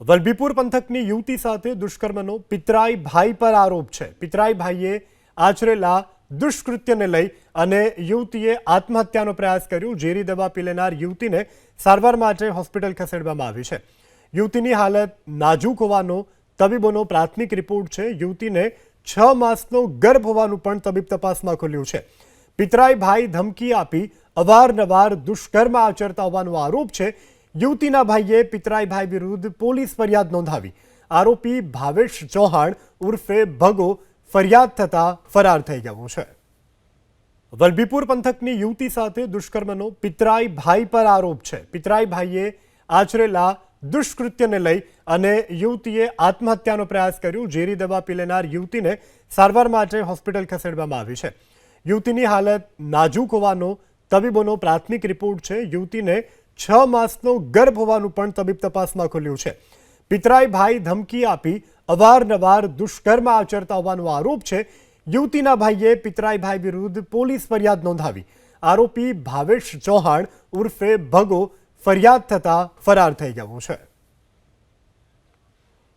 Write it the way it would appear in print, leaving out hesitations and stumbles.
વલભીપુર પંથકની યુવતી સાથે દુષ્કર્મનો પિતરાઈ ભાઈ પર આરોપ છે। પિતરાઈ ભાઈએ આચરેલા દુષ્કૃત્યને લઈ અને યુવતીએ આત્મહત્યાનો પ્રયાસ કર્યો। ઝેરી દવા પી લેનાર યુવતીને સારવાર માટે હોસ્પિટલ ખસેડવામાં આવી છે। યુવતીની હાલત નાજુક હોવાનો તબીબોનો પ્રાથમિક રિપોર્ટ છે। યુવતીને 6 માસનો ગર્ભ હોવાનું પણ તબીબ તપાસમાં ખુલ્યું છે। પિતરાઈ ભાઈ ધમકી આપી અવારનવાર દુષ્કર્મ આચરતા હોવાનો આરોપ છે। યુવતીના ભાઈએ પિતરાઈ ભાઈ વિરુદ્ધ પોલીસ ફરિયાદ નોંધાવી। આરોપી ભાવેશ ચૌહાણ ઉર્ફે ભગો ફરિયાદ થતા ફરાર થઈ ગયો છે। વલભીપુર પંથકની યુવતી સાથે દુષ્કર્મનો પિતરાઈ ભાઈ પર આરોપ છે। પિતરાઈ ભાઈએ આચરેલા દુષ્કૃત્યને લઈ અને યુવતીએ આત્મહત્યાનો પ્રયાસ કર્યો। ઝેરી દવા પી લેનાર યુવતીને સારવાર માટે હોસ્પિટલ ખસેડવામાં આવી છે। યુવતીની હાલત નાજુક હોવાનો તબીબોનો પ્રાથમિક રિપોર્ટ છે। યુવતીને 6 માસનો ગર્ભ હોવાનું પણ તબીબ તપાસમાં ખુલ્યું છે। પિતરાઈ ભાઈ ધમકી આપી અવારનવાર દુષ્કર્મ આચરતા હોવાનો આરોપ છે। યુવતીના ભાઈએ પિતરાઈ ભાઈ વિરુદ્ધ પોલીસ ફરિયાદ નોંધાવી। આરોપી ભાવેશ ચૌહાણ ઉર્ફે ભગો ફરિયાદ થતા ફરાર થઈ ગયો છે।